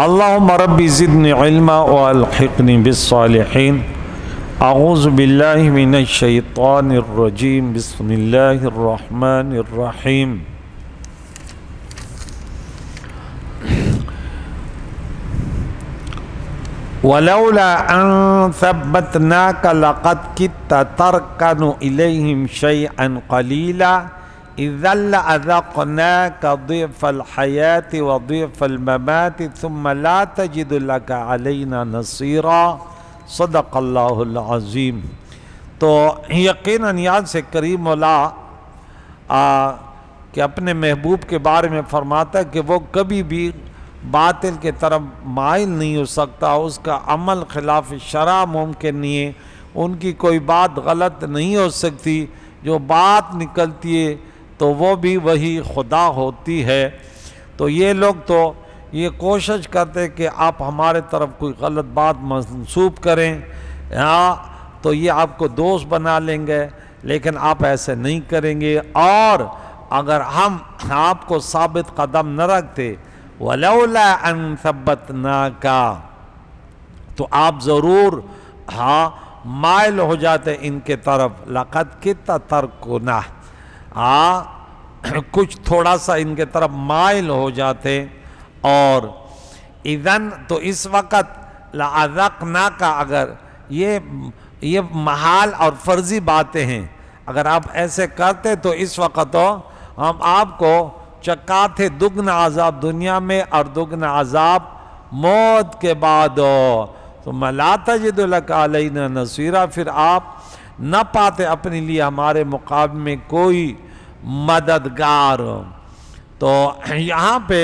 اللهم رب زدني علما والحقني بالصالحين اعوذ باللہ من الشیطان الرجیم بسم اللہ الرحمن الرحیم ولولا ان ثبتناك لقد كدت تركن اليهم شيئا قليلا اذا لأذقناك ضعف الحياة وضعف الممات ثم لا تجد لك علينا نصيرا صدق اللہ العظیم۔ تو یقیناً یاد سے کریم مولا کہ اپنے محبوب کے بارے میں فرماتا ہے کہ وہ کبھی بھی باطل کے طرف مائل نہیں ہو سکتا، اس کا عمل خلاف شرع ممکن نہیں ہے، ان کی کوئی بات غلط نہیں ہو سکتی، جو بات نکلتی ہے تو وہ بھی وہی خدا ہوتی ہے۔ تو یہ لوگ تو یہ کوشش کرتے کہ آپ ہمارے طرف کوئی غلط بات منسوب کریں تو یہ آپ کو دوست بنا لیں گے، لیکن آپ ایسے نہیں کریں گے۔ اور اگر ہم آپ کو ثابت قدم نہ رکھتے وَلَوْلَا أَن ثَبَّتْنَاكَ تو آپ ضرور مائل ہو جاتے ان کے طرف، لَقَدْ كِدْتَ تَرْكُنَا کچھ تھوڑا سا ان کے طرف مائل ہو جاتے۔ اور اذن تو اس وقت لَأَذَقْنَاكَ اگر یہ محال اور فرضی باتیں ہیں، اگر آپ ایسے کرتے تو اس وقت تو ہم آپ کو چکاتے دگنا عذاب دنیا میں اور دگنا عذاب موت کے بعد، ثم لا تجد لك علینا نصیرا، پھر آپ نہ پاتے اپنے لیے ہمارے مقابلے میں کوئی مددگار۔ تو یہاں پہ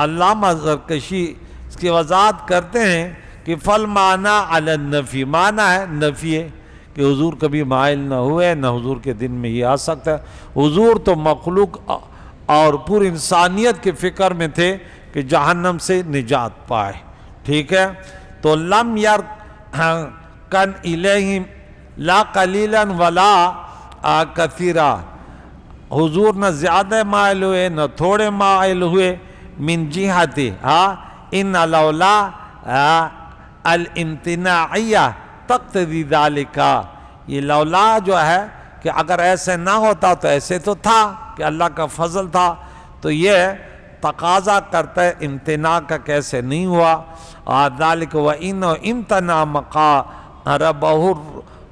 علامہ زرکشی اس کی وضاحت کرتے ہیں کہ فل معنی علی النفی، معنی ہے نفی ہے کہ حضور کبھی مائل نہ ہوئے، نہ حضور کے دن میں یہ آ سکتا ہے۔ حضور تو مخلوق اور پوری انسانیت کے فکر میں تھے کہ جہنم سے نجات پائے، ٹھیک ہے۔ تو لم یرکن الیہم لا قلیلا ولا کثیرا، حضور نہ زیادہ مائل ہوئے نہ تھوڑے مائل ہوئے، من جہتی ان لولا الامتناعیہ تقتضی ذالک، یہ لولا جو ہے کہ اگر ایسے نہ ہوتا تو ایسے تو تھا کہ اللہ کا فضل تھا، تو یہ تقاضا کرتا ہے امتناع کا کیسے نہیں ہوا۔ ذالک وَإِنَّ امتناع مقاربہ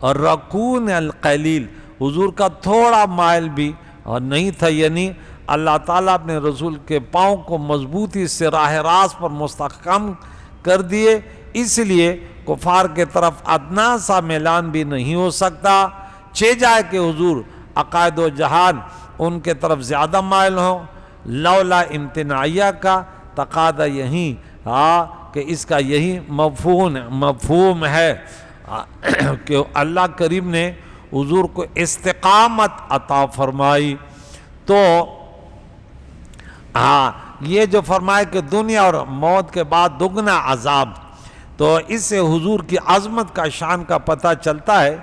الرکون القلیل، حضور کا تھوڑا مائل بھی اور نہیں تھا، یعنی اللہ تعالیٰ اپنے رسول کے پاؤں کو مضبوطی سے راہ راست پر مستحکم کر دیے، اس لیے کفار کے طرف ادنا سا میلان بھی نہیں ہو سکتا، چہ جائے کہ حضور عقائد و جہان ان کے طرف زیادہ مائل ہوں۔ لولا امتناعیہ کا تقاضا یہی کہ اس کا یہی مفہوم ہے کہ اللہ کریم نے حضور کو استقامت عطا فرمائی۔ تو یہ جو فرمائے کہ دنیا اور موت کے بعد دگنا عذاب، تو اس سے حضور کی عظمت کا شان کا پتہ چلتا ہے،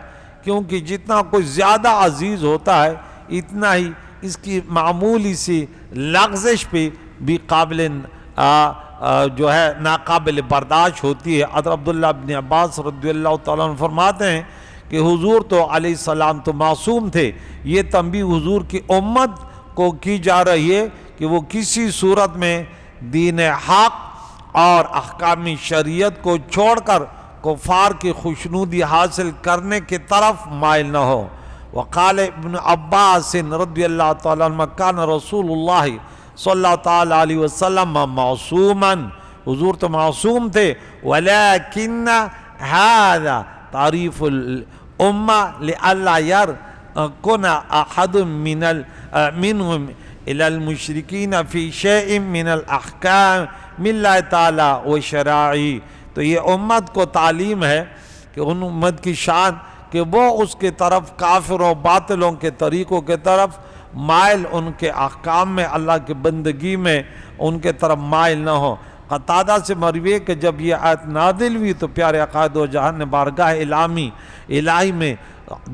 کیونکہ جتنا کوئی زیادہ عزیز ہوتا ہے اتنا ہی اس کی معمولی سی لغزش پہ بھی قابل جو ہے ناقابل برداشت ہوتی ہے۔ حضرت عبداللہ بن عباس رضی اللہ تعالیٰ عنہ فرماتے ہیں کہ حضور تو علیہ السلام تو معصوم تھے، یہ تنبیہ حضور کی امت کو کی جا رہی ہے کہ وہ کسی صورت میں دین حق اور احکام شریعت کو چھوڑ کر کفار کی خوشنودی حاصل کرنے کی طرف مائل نہ ہو۔ وقال ابن عباس رضی اللہ تعالیٰ عنہ کان رسول اللہ صلی اللہ تعالیٰ علیہ وسلم معصوما، حضور تو معصوم تھے، ولیکن هذا تعریف الامہ لئلا یرکن احد منهم الى المشرکین فی شیء من الاحکام من اللہ تعالی و شرائعی۔ تو یہ امت کو تعلیم ہے کہ ان امت کی شان کہ وہ اس کے طرف کافروں باطلوں کے طریقوں کے طرف مائل، ان کے احکام میں اللہ کی بندگی میں ان کے طرف مائل نہ ہو۔ قتادہ سے مروی کہ جب یہ آیت نازل ہوئی تو پیارے عقائد و جہان نے بارگاہ الہی میں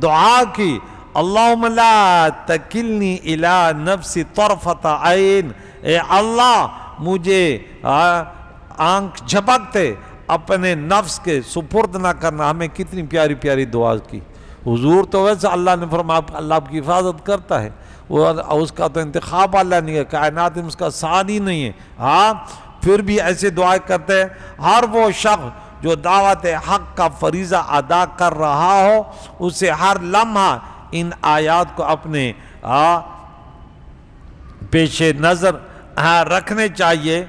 دعا کی، اللہم لا تکلنی الی نفسی طرفت عین، اے اللہ مجھے آنکھ جھپکتے اپنے نفس کے سپرد نہ کرنا. ہمیں کتنی پیاری پیاری دعا کی حضور. تو ویسے اللہ نے فرمایا اللہ آپ کی حفاظت کرتا ہے, وہ اس کا تو انتخاب اللہ نہیں ہے, کائنات میں اس کا ثانی نہیں ہے. ہاں پھر بھی ایسے دعائیں کرتے ہیں. ہر وہ شخص جو دعوت حق کا فریضہ ادا کر رہا ہو اسے ہر لمحہ ان آیات کو اپنے پیش نظر رکھنے چاہیے.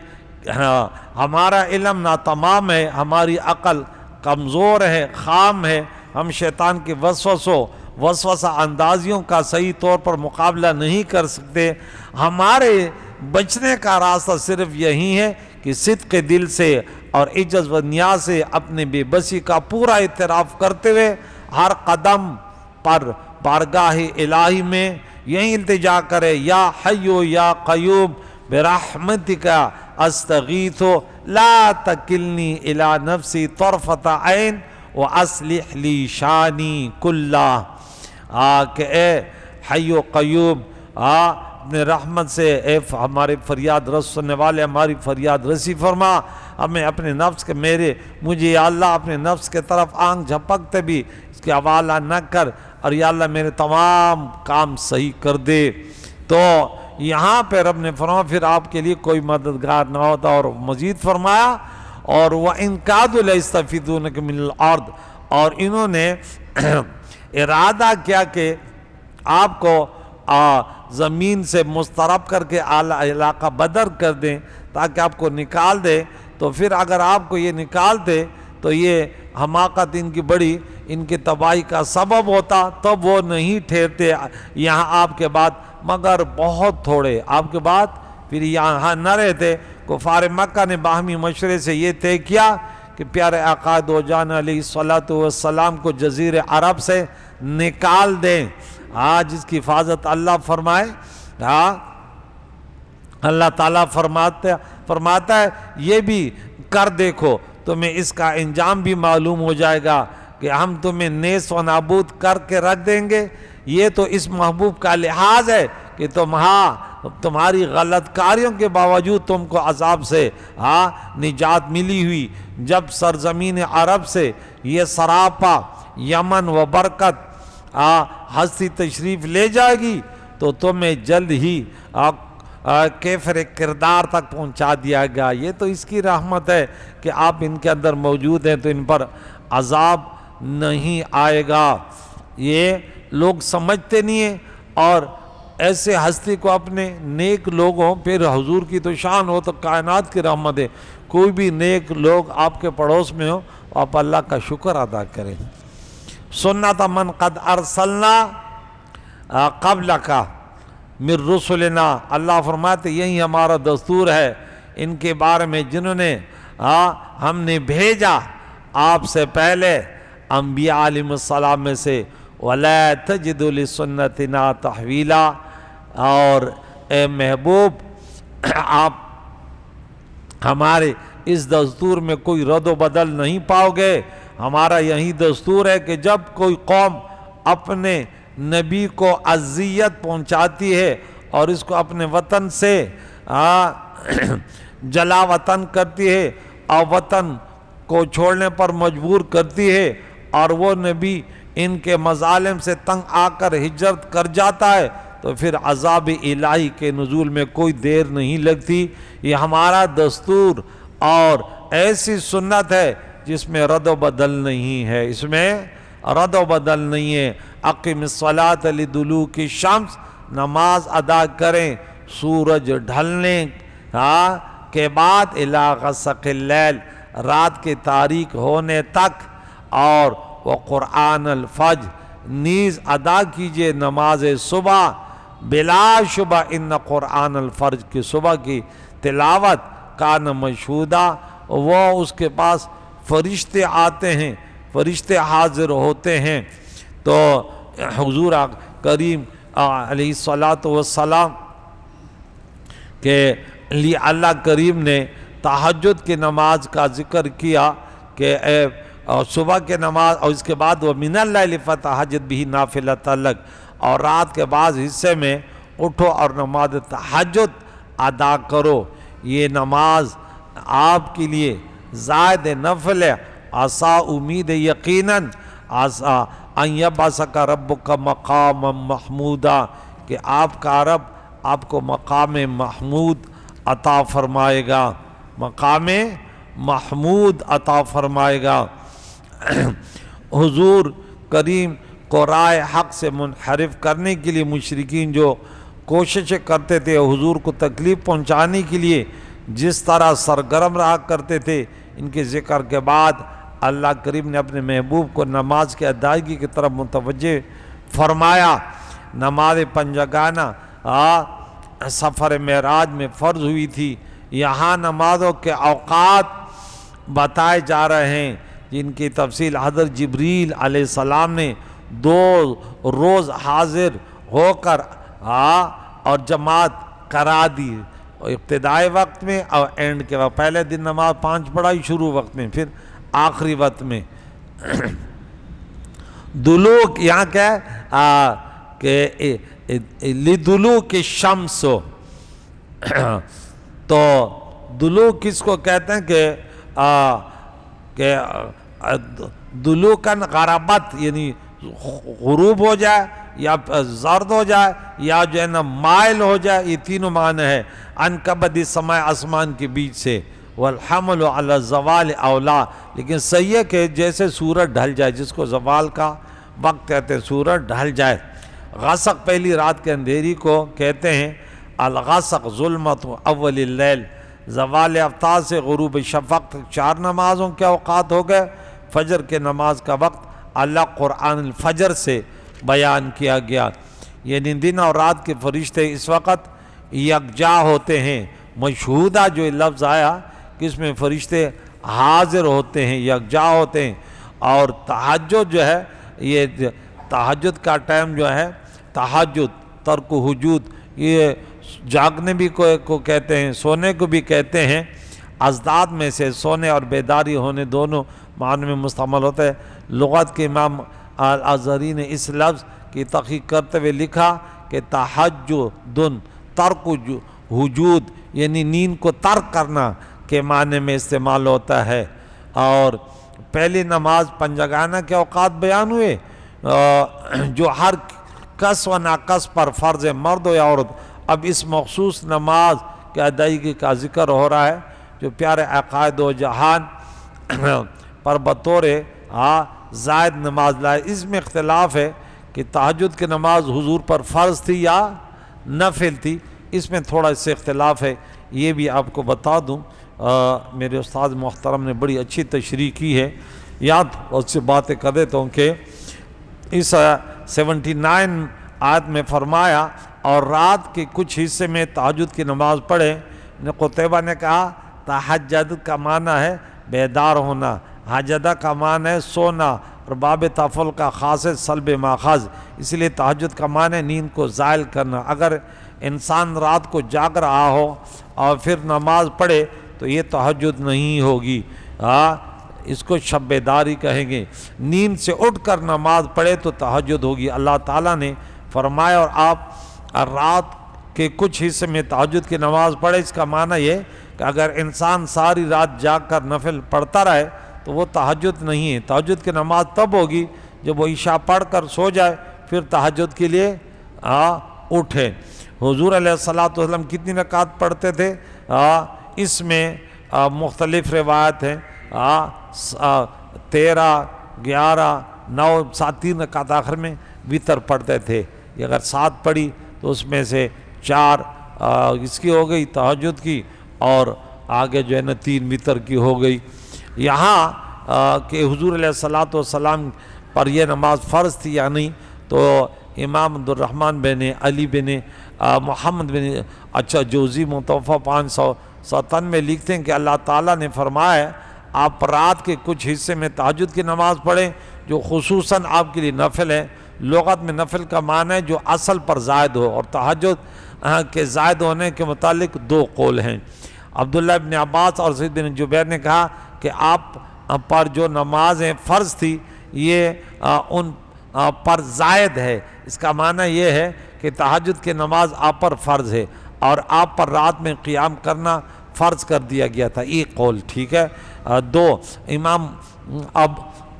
ہمارا علم ناتمام ہے, ہماری عقل کمزور ہے, خام ہے, ہم شیطان کے وسوسہ اندازیوں کا صحیح طور پر مقابلہ نہیں کر سکتے. ہمارے بچنے کا راستہ صرف یہی ہے کہ صدق دل سے اور عجز و نیاز سے اپنے بے بسی کا پورا اعتراف کرتے ہوئے ہر قدم پر بارگاہ الہی میں یہی التجا کرے, یا حیو یا قیوم برحمتک استغیث لا تکلنی الی نفسی طرفۃ عین واصلح لی شانی کلہ. کہ اے حی و قیوم اپنے رحمت سے اے ہمارے فریاد رس سننے والے ہماری فریاد رسی فرما. ہمیں اپنے نفس کے مجھے یا اللہ اپنے نفس کے طرف آنکھ جھپکتے بھی اس کے حوالہ نہ کر, اور یا اللہ میرے تمام کام صحیح کر دے. تو یہاں پہ رب نے فرمایا پھر آپ کے لیے کوئی مددگار نہ ہوتا, اور مزید فرمایا اور وَإِن كَادُوا لَيَسْتَفِزُونَكَ مِنَ الْأَرْضِ, اور انہوں نے ارادہ کیا کہ آپ کو زمین سے مسترب کر کے علاقہ بدر کر دیں تاکہ آپ کو نکال دے. تو پھر اگر آپ کو یہ نکالتے تو یہ حماقت ان کی بڑی ان کی تباہی کا سبب ہوتا, تب وہ نہیں ٹھہرتے یہاں آپ کے بعد مگر بہت تھوڑے. آپ کے بعد پھر یہاں نہ رہتے. کفار مکہ نے باہمی مشورے سے یہ طے کیا کہ پیارے آقا دو جان علیہ الصلوۃ والسلام کو جزیرے عرب سے نکال دیں, جس کی حفاظت اللہ فرمائے. اللہ تعالیٰ فرماتا ہے یہ بھی کر دیکھو, تمہیں اس کا انجام بھی معلوم ہو جائے گا کہ ہم تمہیں نیست و نابود کر کے رکھ دیں گے. یہ تو اس محبوب کا لحاظ ہے کہ تمہاری غلط کاریوں کے باوجود تم کو عذاب سے نجات ملی ہوئی. جب سرزمین عرب سے یہ سراپا یمن و برکت ہستی تشریف لے جائے گی تو تمہیں جلد ہی کیفر کردار تک پہنچا دیا گا. یہ تو اس کی رحمت ہے کہ آپ ان کے اندر موجود ہیں تو ان پر عذاب نہیں آئے گا. یہ لوگ سمجھتے نہیں ہیں, اور ایسے ہستی کو اپنے نیک لوگوں, پھر حضور کی تو شان ہو تو کائنات کی رحمت ہے, کوئی بھی نیک لوگ آپ کے پڑوس میں ہو آپ اللہ کا شکر ادا کریں. سنت من قد ارسلنا قبلک من رسلنا, اللہ فرماتے یہی ہمارا دستور ہے ان کے بارے میں جنہوں نے ہم نے بھیجا آپ سے پہلے انبیاء علیہ السلام میں سے. وَلَا تَجِدُ لِسُنَّتِنَا تَحْوِيلًا, اور اے محبوب آپ ہمارے اس دستور میں کوئی رد و بدل نہیں پاؤ گے. ہمارا یہی دستور ہے کہ جب کوئی قوم اپنے نبی کو اذیت پہنچاتی ہے اور اس کو اپنے وطن سے جلا وطن کرتی ہے اور وطن کو چھوڑنے پر مجبور کرتی ہے, اور وہ نبی ان کے مظالم سے تنگ آ کر ہجرت کر جاتا ہے, تو پھر عذاب الہی کے نزول میں کوئی دیر نہیں لگتی. یہ ہمارا دستور اور ایسی سنت ہے جس میں رد و بدل نہیں ہے, اس میں رد و بدل نہیں ہے. اقم الصلاۃ لدلوک الشمس, نماز ادا کریں سورج ڈھلنے کے بعد الی غسق اللیل, رات کے تاریک ہونے تک, اور وہ قرآن الفجر, نیز ادا کیجئے نماز صبح. بلا شبہ ان قرآن الفجر کی صبح کی تلاوت کان مشہودہ, وہ اس کے پاس فرشتے آتے ہیں, فرشتے حاضر ہوتے ہیں. تو حضور کریم علیہ الصلوۃ والسلام کے لیے اللہ کریم نے تہجد کی نماز کا ذکر کیا کہ اور صبح کے نماز, اور اس کے بعد وہ من اللیل فتہجد بہ نافلۃ لک, اور رات کے بعض حصے میں اٹھو اور نماز تہجد ادا کرو. یہ نماز آپ کے لیے زائد نفل ہے، عسا امید ہے یقیناً، عسا ان یبعثک ربک مقاما محمودا، کہ آپ کا رب آپ کو مقام محمود عطا فرمائے گا، مقام محمود عطا فرمائے گا۔ حضور کریم کو راہ حق سے منحرف کرنے کے لیے مشرکین جو کوششیں کرتے تھے، حضور کو تکلیف پہنچانے کے لیے جس طرح سرگرم رہا کرتے تھے، ان کے ذکر کے بعد اللہ کریم نے اپنے محبوب کو نماز کی ادائیگی کی طرف متوجہ فرمایا۔ نماز پنجگانہ سفر معراج میں فرض ہوئی تھی، یہاں نمازوں کے اوقات بتائے جا رہے ہیں جن کی تفصیل حضرت جبریل علیہ السلام نے 2 روز حاضر ہو کر اور جماعت کرا دی، ابتدائی وقت میں اور اینڈ کے وقت، پہلے دن نماز 5 پڑھائی شروع وقت میں، پھر آخری وقت میں۔ دلوک یہاں کیا ہے کہ لدلوک الشمس، تو دلوک کس کو کہتے ہیں کہ دلوکن غربت، یعنی غروب ہو جائے یا زرد ہو جائے یا جو ہے نا مائل ہو جائے، یہ تینوں معنی ہے۔ ان کبد السماء، آسمان کے بیچ سے، والحمل علی الزوال اولا، لیکن صحیح ہے کہ جیسے سورج ڈھل جائے، جس کو زوال کا وقت کہتے ہیں، سورج ڈھل جائے۔ غسق پہلی رات کے اندھیری کو کہتے ہیں، الغسق ظلمت اول اللیل، زوال آفتاب سے غروب شفق تک 4 نمازوں کے اوقات ہو گئے۔ فجر کے نماز کا وقت اللہ قرآن الفجر سے بیان کیا گیا، یعنی دن اور رات کے فرشتے اس وقت یکجا ہوتے ہیں۔ مشہودہ جو لفظ آیا کہ اس میں فرشتے حاضر ہوتے ہیں، یکجا ہوتے ہیں۔ اور تہجد جو ہے، یہ تہجد کا ٹائم جو ہے، تہجد ترک وجود، یہ جاگنے بھی کو کہتے ہیں، سونے کو بھی کہتے ہیں۔ ازداد میں سے سونے اور بیداری ہونے دونوں معنی میں مستعمل ہوتا ہے۔ لغت کے امام الازہری نے اس لفظ کی تحقیق کرتے ہوئے لکھا کہ تہجد ترک وجود، یعنی نیند کو ترک کرنا کے معنی میں استعمال ہوتا ہے۔ اور پہلی نماز پنجگانہ کے اوقات بیان ہوئے جو ہر کس و ناقص پر فرض ہے، مرد ہو یا عورت۔ اب اس مخصوص نماز کے ادائیگی کا ذکر ہو رہا ہے جو پیارے عقائد و جہان پر بطور زائد نماز لائے۔ اس میں اختلاف ہے کہ تہجد کی نماز حضور پر فرض تھی یا نفل تھی، اس میں تھوڑا اس سے اختلاف ہے، یہ بھی آپ کو بتا دوں۔ میرے استاد محترم نے بڑی اچھی تشریح کی ہے، یاد اس سے باتیں کر دیتا ہوں کہ اس 79 آیت میں فرمایا اور رات کے کچھ حصے میں تہجد کی نماز پڑھے۔ قتیبہ نے کہا تہجد کا معنی ہے بیدار ہونا، حجدہ کا معنی ہے سونا، اور باب تفل کا خاص ہے سلب ماخذ، اس لیے تہجد کا معنی ہے نیند کو زائل کرنا۔ اگر انسان رات کو جاگ رہا ہو اور پھر نماز پڑھے تو یہ تہجد نہیں ہوگی، اس کو شب بیداری کہیں گے۔ نیند سے اٹھ کر نماز پڑھے تو تہجد ہوگی۔ اللہ تعالیٰ نے فرمایا اور آپ رات کے کچھ حصے میں تہجد کی نماز پڑھے، اس کا معنی یہ کہ اگر انسان ساری رات جاگ کر نفل پڑھتا رہے تو وہ تہجد نہیں ہے۔ تہجد کی نماز تب ہوگی جب وہ عشاء پڑھ کر سو جائے، پھر تہجد کے لیے اٹھے۔ حضور علیہ السلام کتنی رکعت پڑھتے تھے؟ اس میں مختلف روایت ہیں، 13، 11، 9، 7، 3 رکعت آخر میں وطر پڑھتے تھے۔ اگر 7 پڑھی تو اس میں سے 4 اس کی ہو گئی تہجد کی، اور آگے جو ہے نا 3 وطر کی ہو گئی۔ یہاں کہ حضور علیہ السلام پر یہ نماز فرض تھی یا نہیں، تو امام عبدالرحمن بن علی بن محمد بن جوزی متوفہ 597 میں لکھتے ہیں کہ اللہ تعالیٰ نے فرمایا آپ رات کے کچھ حصے میں تہجد کی نماز پڑھیں جو خصوصاً آپ کے لیے نفل ہے۔ لغت میں نفل کا معنی ہے جو اصل پر زائد ہو، اور تہجد کے زائد ہونے کے متعلق 2 قول ہیں۔ عبداللہ ابن عباس اور سعید بن جبیر نے کہا کہ آپ پر جو نمازیں فرض تھی یہ ان پر زائد ہے، اس کا معنی یہ ہے کہ تہجد کی نماز آپ پر فرض ہے اور آپ پر رات میں قیام کرنا فرض کر دیا گیا تھا، ایک قول ٹھیک ہے۔ دو، امام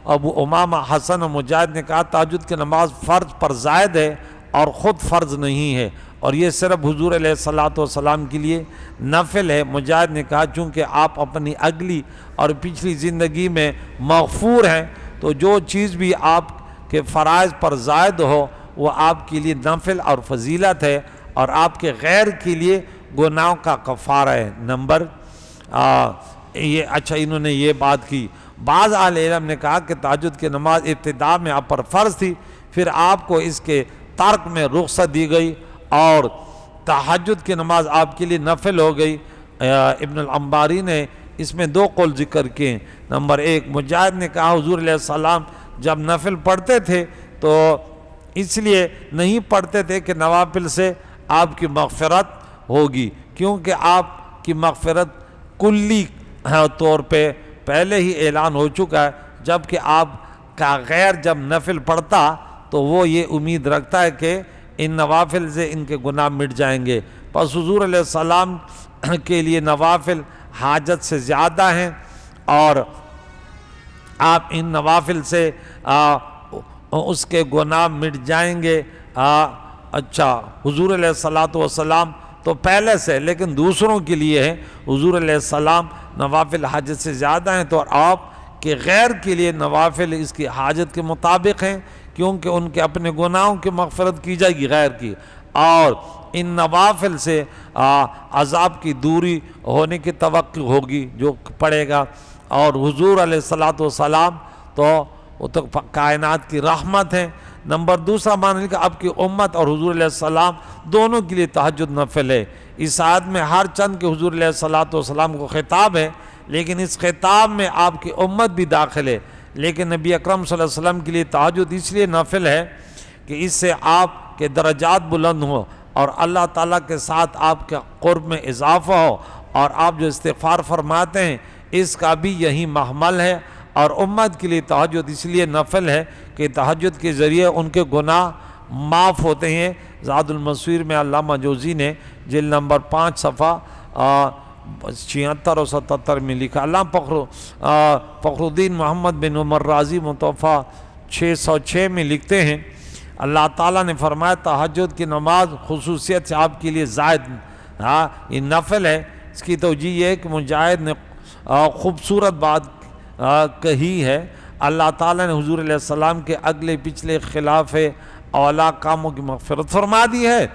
ابو امامہ حسن و مجاہد نے کہا تہجد کی نماز فرض پر زائد ہے اور خود فرض نہیں ہے، اور یہ صرف حضور علیہ الصلوۃ والسلام کے لیے نفل ہے۔ مجاہد نے کہا چونکہ آپ اپنی اگلی اور پچھلی زندگی میں مغفور ہیں، تو جو چیز بھی آپ کے فرائض پر زائد ہو وہ آپ کے لیے نفل اور فضیلت ہے، اور آپ کے غیر کے لیے گناہوں کا کفارہ ہے۔ نمبر یہ اچھا انہوں نے یہ بات کی۔ بعض اہل علم نے کہا کہ تہجد کی نماز ابتداء میں آپ پر فرض تھی، پھر آپ کو اس کے ترک میں رخصت دی گئی اور تہجد کی نماز آپ کے لیے نفل ہو گئی۔ ابن العنباری نے اس میں دو قول ذکر کیے۔ نمبر ایک، مجاہد نے کہا حضور علیہ السلام جب نفل پڑھتے تھے تو اس لیے نہیں پڑھتے تھے کہ نوافل سے آپ کی مغفرت ہوگی، کیونکہ آپ کی مغفرت کلی طور پہ پہلے ہی اعلان ہو چکا ہے، جبکہ آپ کا غیر جب نفل پڑھتا تو وہ یہ امید رکھتا ہے کہ ان نوافل سے ان کے گناہ مٹ جائیں گے۔ پس حضور علیہ السلام کے لیے نوافل حاجت سے زیادہ ہیں، اور آپ ان نوافل سے اس کے گناہ مٹ جائیں گے۔ اچھا، حضور علیہ الصلوۃ والسلام تو پہلے سے، لیکن دوسروں کے لیے ہے حضور علیہ السلام نوافل حاجت سے زیادہ ہیں، تو آپ کے غیر کے لیے نوافل اس کی حاجت کے مطابق ہیں، کیونکہ ان کے اپنے گناہوں کی مغفرت کی جائے گی غیر کی، اور ان نوافل سے عذاب کی دوری ہونے کی توقع ہوگی جو پڑے گا۔ اور حضور علیہ الصلوۃ والسلام تو وہ تو کائنات کی رحمت ہیں۔ نمبر دوسرا معنی کہ آپ کی امت اور حضور علیہ السلام دونوں کے لیے تہجد نفل ہے۔ اس آیت میں ہر چند کے حضور علیہ الصلوۃ والسلام کو خطاب ہے، لیکن اس خطاب میں آپ کی امت بھی داخل ہے، لیکن نبی اکرم صلی اللہ علیہ وسلم کے لیے تہجد اس لیے نفل ہے کہ اس سے آپ کے درجات بلند ہوں اور اللہ تعالیٰ کے ساتھ آپ کے قرب میں اضافہ ہو، اور آپ جو استغفار فرماتے ہیں اس کا بھی یہی محمل ہے۔ اور امت کے لیے تہجد اس لیے نفل ہے کہ تہجد کے ذریعے ان کے گناہ معاف ہوتے ہیں۔ زاد المسیر میں علامہ جوزی نے جلد نمبر 5 صفحہ 76 اور 77 میں لکھا۔ علامہ فخر الدین محمد بن عمر رازی متوفہ 606 میں لکھتے ہیں، اللہ تعالیٰ نے فرمایا تہجد کی نماز خصوصیت سے آپ کے لیے زائد یہ نفل ہے۔ اس کی توجیہ یہ ہے کہ مجاہد نے خوبصورت بات کہی ہے، اللہ تعالیٰ نے حضور علیہ السلام کے اگلے پچھلے خلاف اولا کاموں کی مغفرت فرما دی ہے،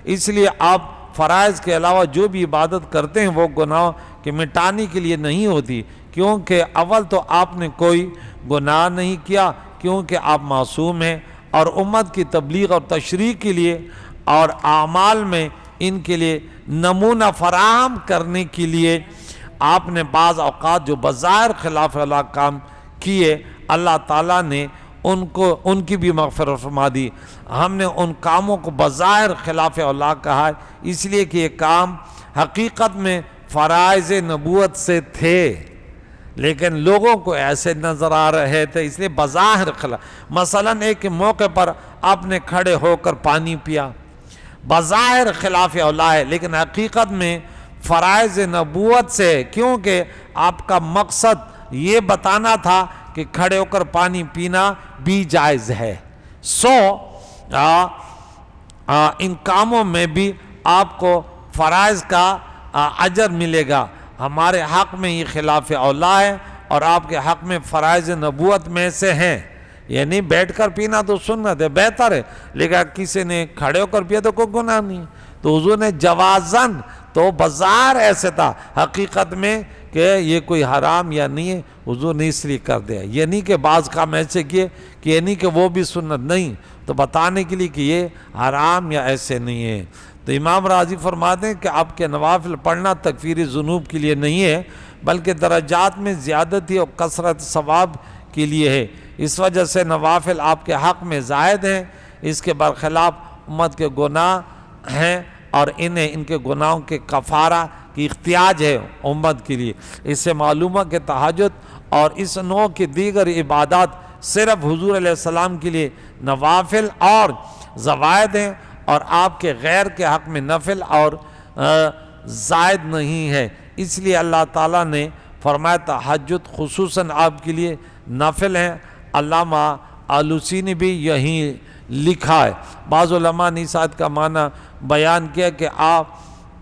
اس لیے آپ فرائض کے علاوہ جو بھی عبادت کرتے ہیں وہ گناہ کے مٹانے کے لیے نہیں ہوتی، کیونکہ اول تو آپ نے کوئی گناہ نہیں کیا کیونکہ آپ معصوم ہیں، اور امت کی تبلیغ اور تشریح کے لیے اور اعمال میں ان کے لیے نمونہ فراہم کرنے کے لیے آپ نے بعض اوقات جو بظاہر خلاف اللہ کام کیے، اللہ تعالیٰ نے ان کی بھی مغفرت فرما دی۔ ہم نے ان کاموں کو بظاہر خلاف اللہ کہا ہے اس لیے کہ یہ کام حقیقت میں فرائض نبوت سے تھے، لیکن لوگوں کو ایسے نظر آ رہے تھے، اس لیے بظاہر خلاف۔ مثلا ایک موقع پر آپ نے کھڑے ہو کر پانی پیا، بظاہر خلاف اللہ ہے، لیکن حقیقت میں فرائض نبوت سے، کیونکہ آپ کا مقصد یہ بتانا تھا کہ کھڑے ہو کر پانی پینا بھی جائز ہے۔ ان کاموں میں بھی آپ کو فرائض کا اجر ملے گا۔ ہمارے حق میں یہ خلاف اولا ہے اور آپ کے حق میں فرائض نبوت میں سے ہیں، یعنی بیٹھ کر پینا تو سنت ہے، بہتر ہے، لیکن کسی نے کھڑے ہو کر پیا تو کوئی گناہ نہیں۔ تو حضور نے جوازن تو بظاہر ایسے تھا، حقیقت میں کہ یہ کوئی حرام یا نہیں ہے، حضور نے اس لیے کر دیا، یہ نہیں کہ بعض کام ایسے کیے کہ یہ نہیں کہ وہ بھی سنت نہیں، تو بتانے کے لیے کہ یہ حرام یا ایسے نہیں ہے۔ تو امام راضی فرماتے ہیں کہ آپ کے نوافل پڑھنا تکفیر ذنوب کے لیے نہیں ہے، بلکہ درجات میں زیادتی اور کثرت ثواب کے لیے ہے، اس وجہ سے نوافل آپ کے حق میں زائد ہیں، اس کے برخلاف امت کے گناہ ہیں اور ان کے گناہوں کے کفارہ کی احتیاج ہے امت کے لیے۔ اس سے معلوم ہے کہ تہجد اور اس نوع کی دیگر عبادات صرف حضور علیہ السلام کے لیے نوافل اور زوائد ہیں، اور آپ کے غیر کے حق میں نفل اور زائد نہیں ہے۔ اس لیے اللہ تعالیٰ نے فرمایا تہجد خصوصاً آپ کے لیے نافل ہیں۔ علامہ آلوسی نے بھی یہی لکھا ہے۔ بعض علماء نے اس آیت کا معنی بیان کیا کہ آپ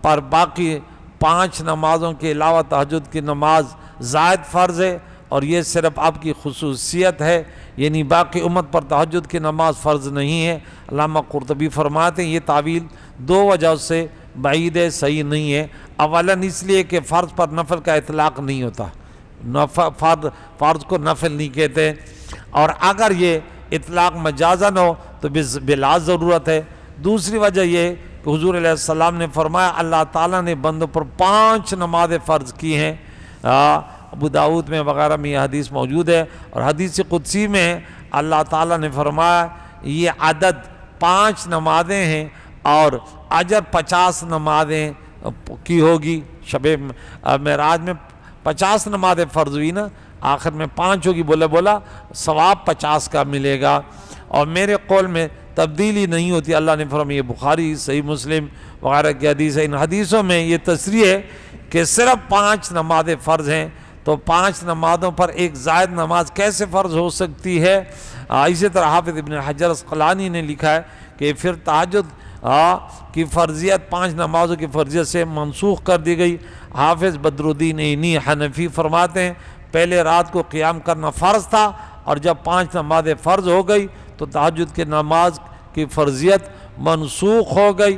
پر باقی 5 نمازوں کے علاوہ تہجد کی نماز زائد فرض ہے، اور یہ صرف آپ کی خصوصیت ہے، یعنی باقی امت پر تہجد کی نماز فرض نہیں ہے۔ علامہ قرطبی فرماتے ہیں یہ تعویل 2 وجہ سے بعید ہے، صحیح نہیں ہے۔ اولاً اس لیے کہ فرض پر نفل کا اطلاق نہیں ہوتا، فرض کو نفل نہیں کہتے، اور اگر یہ اطلاق مجازن ہو تو بلا ضرورت ہے۔ دوسری وجہ یہ کہ حضور علیہ السلام نے فرمایا اللہ تعالیٰ نے بندوں پر 5 نمازیں فرض کی ہیں۔ ابو داؤد میں وغیرہ میں یہ حدیث موجود ہے، اور حدیث قدسی میں اللہ تعالیٰ نے فرمایا یہ عدد 5 نمازیں ہیں اور اجر 50 نمازیں کی ہوگی۔ شب معراج میں 50 نمازیں فرض ہوئی نا، آخر میں 5 ہوگی، بولا ثواب 50 کا ملے گا، اور میرے قول میں تبدیلی نہیں ہوتی۔ اللہ نے فرمایا، یہ بخاری، صحیح مسلم وغیرہ کی حدیث ہے۔ ان حدیثوں میں یہ تصریح ہے کہ صرف 5 نمازیں فرض ہیں، تو 5 نمازوں پر ایک زائد نماز کیسے فرض ہو سکتی ہے؟ اسی طرح حافظ ابن حجر اسقلانی نے لکھا ہے کہ پھر تہجد کی فرضیت 5 نمازوں کی فرضیت سے منسوخ کر دی گئی۔ حافظ بدر الدین عینی حنفی فرماتے ہیں پہلے رات کو قیام کرنا فرض تھا، اور جب 5 نمازیں فرض ہو گئی تو تہجد کی نماز کی فرضیت منسوخ ہو گئی۔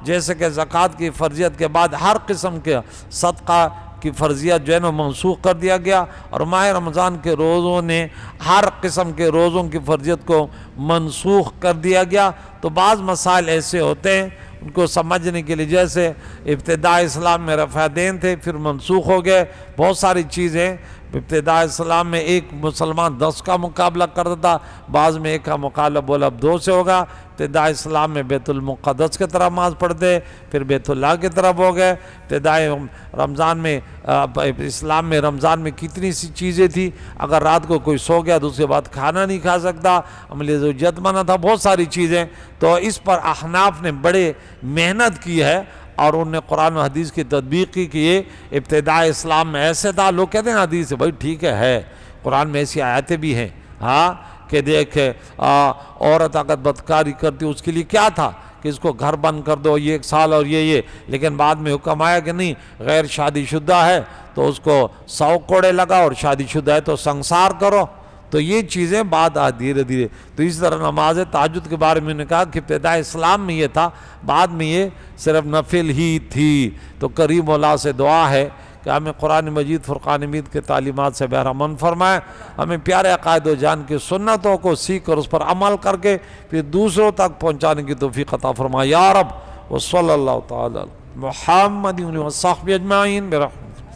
جیسے کہ زکوٰۃ کی فرضیت کے بعد ہر قسم کے صدقہ کی فرضیت جو ہے نا منسوخ کر دیا گیا، اور ماہ رمضان کے روزوں نے ہر قسم کے روزوں کی فرضیت کو منسوخ کر دیا گیا۔ تو بعض مسائل ایسے ہوتے ہیں ان کو سمجھنے کے لیے، جیسے ابتداء اسلام میں رفع دین تھے، پھر منسوخ ہو گئے۔ بہت ساری چیزیں ابتداء اسلام میں ایک مسلمان 10 کا مقابلہ کرتا تھا، بعض میں 1 کا مقابلہ بولا اب 2 سے ہوگا۔ ابتداء اسلام میں بیت المقدس کی طرف نماز پڑھتے، پھر بیت اللہ کی طرف ہو گئے۔ ابتداء رمضان میں اسلام میں رمضان میں کتنی سی چیزیں تھی، اگر رات کو کوئی سو گیا تو اس کے بعد کھانا نہیں کھا سکتا، عمل زوجیت منع تھا، بہت ساری چیزیں۔ تو اس پر احناف نے بڑے محنت کی ہے، اور انہوں نے قرآن و حدیث کی تطبیق کی کہ یہ ابتداء اسلام میں ایسے تھا۔ لوگ کہتے ہیں حدیث ہے، بھائی ٹھیک ہے قرآن میں ایسی آیتیں بھی ہیں کہ دیکھ عورت اگر بدکاری کرتی اس کے لیے کیا تھا کہ اس کو گھر بند کر دو یہ 1 سال، اور یہ لیکن بعد میں حکم آیا کہ نہیں، غیر شادی شدہ ہے تو اس کو 100 کوڑے لگا، اور شادی شدہ ہے تو سنسار کرو۔ تو یہ چیزیں بعد دھیرے دھیرے۔ تو اس طرح نماز تہجد کے بارے میں نے کہا کہ ابتداء اسلام میں یہ تھا، بعد میں یہ صرف نفل ہی تھی۔ تو کریم اللہ سے دعا ہے کہ ہمیں قرآن مجید فرقان حمید کے تعلیمات سے بہرہ مند فرمائے، ہمیں پیارے عقائد و جان کی سنتوں کو سیکھ کر اس پر عمل کر کے پھر دوسروں تک پہنچانے کی توفیق عطا فرمائے یا رب۔ وصلی اللہ تعالی محمد و صحبہ اجمعین برحمتہ۔